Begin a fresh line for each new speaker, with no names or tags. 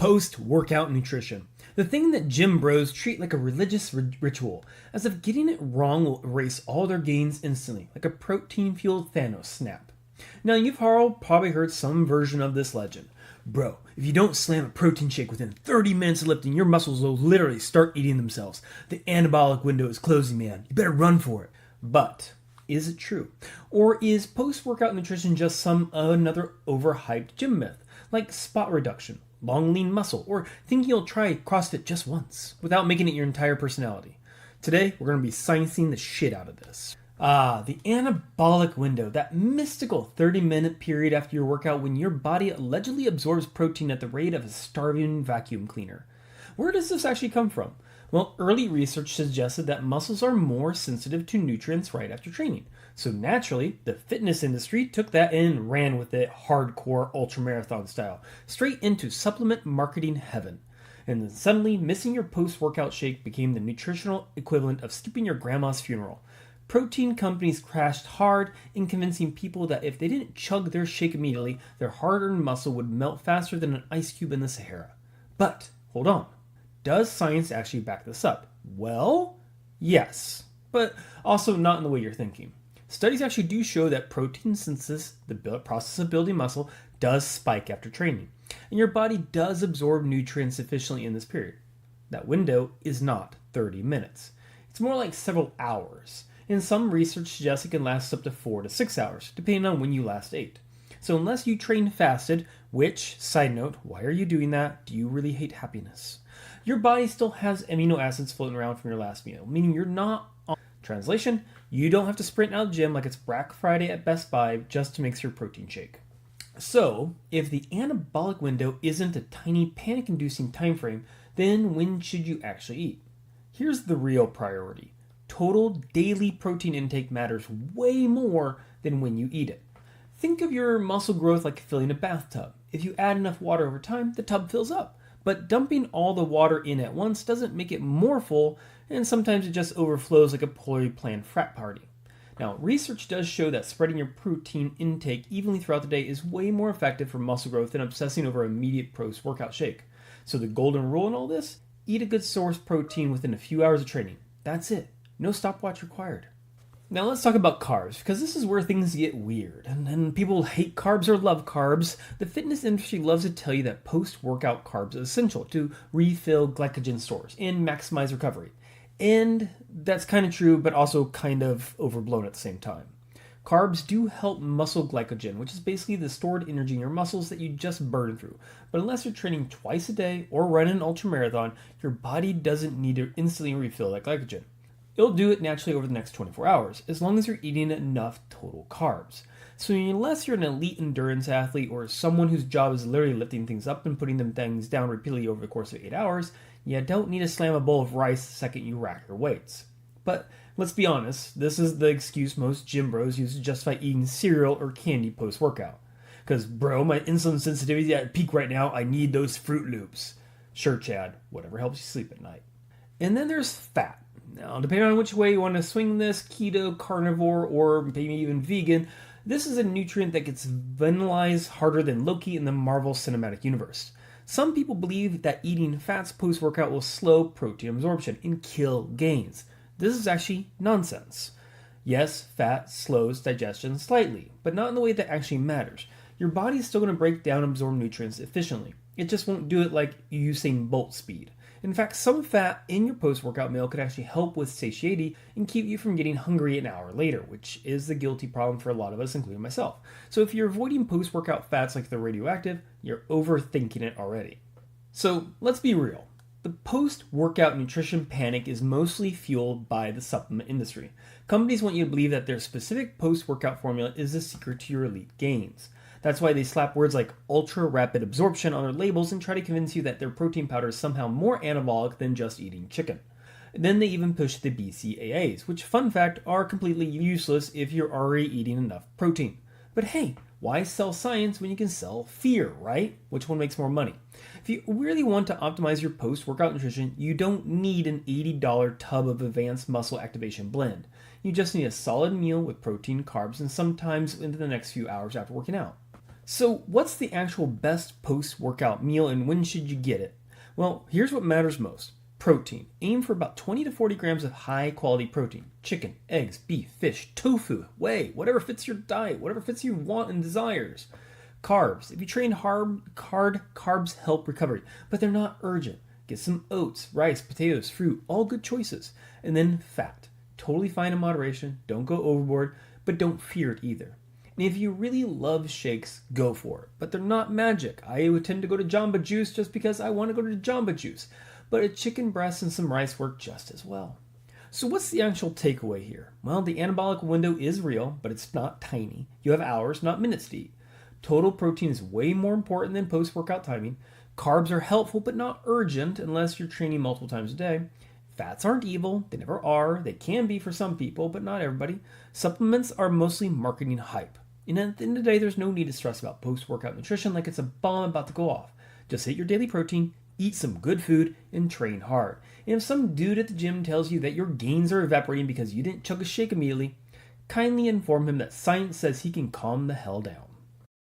Post-workout nutrition. The thing that gym bros treat like a religious ritual, as if getting it wrong will erase all their gains instantly, like a protein-fueled Thanos snap. Now, you've probably heard some version of this legend. Bro, if you don't slam a protein shake within 30 minutes of lifting, your muscles will literally start eating themselves. The anabolic window is closing, man. You better run for it. But is it true? Or is post-workout nutrition just another overhyped gym myth, like spot reduction, long lean muscle, or thinking you'll try CrossFit just once without making it your entire personality? Today, we're going to be sciencing the shit out of this. The anabolic window, that mystical 30-minute period after your workout when your body allegedly absorbs protein at the rate of a starving vacuum cleaner. Where does this actually come from? Well, early research suggested that muscles are more sensitive to nutrients right after training. So naturally, the fitness industry took that and ran with it hardcore ultramarathon style, straight into supplement marketing heaven. And then suddenly, missing your post-workout shake became the nutritional equivalent of skipping your grandma's funeral. Protein companies crashed hard in convincing people that if they didn't chug their shake immediately, their hard-earned muscle would melt faster than an ice cube in the Sahara. But, hold on. Does science actually back this up? Well, yes, but also not in the way you're thinking. Studies actually do show that protein synthesis, the process of building muscle, does spike after training, and your body does absorb nutrients efficiently in this period. That window is not 30 minutes. It's more like several hours, and some research suggests it can last up to 4 to 6 hours, depending on when you last ate. So unless you train fasted, which, side note, why are you doing that? Do you really hate happiness? Your body still has amino acids floating around from your last meal, meaning you're not on. Translation, you don't have to sprint out of the gym like it's Black Friday at Best Buy just to mix your protein shake. So, if the anabolic window isn't a tiny panic-inducing time frame, then when should you actually eat? Here's the real priority. Total daily protein intake matters way more than when you eat it. Think of your muscle growth like filling a bathtub. If you add enough water over time, the tub fills up. But dumping all the water in at once doesn't make it more full, and sometimes it just overflows like a poorly planned frat party. Now, research does show that spreading your protein intake evenly throughout the day is way more effective for muscle growth than obsessing over immediate post-workout shake. So the golden rule in all this? Eat a good source protein within a few hours of training. That's it. No stopwatch required. Now let's talk about carbs, because this is where things get weird. And people hate carbs or love carbs. The fitness industry loves to tell you that post-workout carbs are essential to refill glycogen stores and maximize recovery. And that's kind of true, but also kind of overblown at the same time. Carbs do help muscle glycogen, which is basically the stored energy in your muscles that you just burn through. But unless you're training twice a day or running an ultramarathon, your body doesn't need to instantly refill that glycogen. It'll do it naturally over the next 24 hours, as long as you're eating enough total carbs. So unless you're an elite endurance athlete or someone whose job is literally lifting things up and putting them things down repeatedly over the course of 8 hours, you don't need to slam a bowl of rice the second you rack your weights. But let's be honest, this is the excuse most gym bros use to justify eating cereal or candy post-workout. Because, bro, my insulin sensitivity is at peak right now, I need those Fruit Loops. Sure, Chad, whatever helps you sleep at night. And then there's fat. Now, depending on which way you want to swing this, keto, carnivore, or maybe even vegan, this is a nutrient that gets vanillized harder than Loki in the Marvel Cinematic Universe. Some people believe that eating fats post-workout will slow protein absorption and kill gains. This is actually nonsense. Yes, fat slows digestion slightly, but not in the way that actually matters. Your body's still going to break down and absorb nutrients efficiently. It just won't do it like Usain Bolt speed. In fact, some fat in your post-workout meal could actually help with satiety and keep you from getting hungry an hour later, which is the guilty problem for a lot of us, including myself. So if you're avoiding post-workout fats like they're radioactive, you're overthinking it already. So let's be real. The post-workout nutrition panic is mostly fueled by the supplement industry. Companies want you to believe that their specific post-workout formula is the secret to your elite gains. That's why they slap words like ultra-rapid absorption on their labels and try to convince you that their protein powder is somehow more anabolic than just eating chicken. Then they even push the BCAAs, which, fun fact, are completely useless if you're already eating enough protein. But hey, why sell science when you can sell fear, right? Which one makes more money? If you really want to optimize your post-workout nutrition, you don't need an $80 tub of advanced muscle activation blend. You just need a solid meal with protein, carbs, and sometimes into the next few hours after working out. So, what's the actual best post workout meal and when should you get it? Well, here's what matters most: protein. Aim for about 20 to 40 grams of high quality protein: chicken, eggs, beef, fish, tofu, whey, whatever fits your diet, whatever fits your want and desires. Carbs. If you train hard, carbs help recovery, but they're not urgent. Get some oats, rice, potatoes, fruit, all good choices. And then fat. Totally fine in moderation. Don't go overboard, but don't fear it either. And if you really love shakes, go for it. But they're not magic. I would tend to go to Jamba Juice just because I want to go to Jamba Juice. But a chicken breast and some rice work just as well. So what's the actual takeaway here? Well, the anabolic window is real, but it's not tiny. You have hours, not minutes to eat. Total protein is way more important than post-workout timing. Carbs are helpful, but not urgent unless you're training multiple times a day. Fats aren't evil. They never are. They can be for some people, but not everybody. Supplements are mostly marketing hype. And at the end of the day, there's no need to stress about post-workout nutrition like it's a bomb about to go off. Just hit your daily protein, eat some good food, and train hard. And if some dude at the gym tells you that your gains are evaporating because you didn't chug a shake immediately, kindly inform him that science says he can calm the hell down.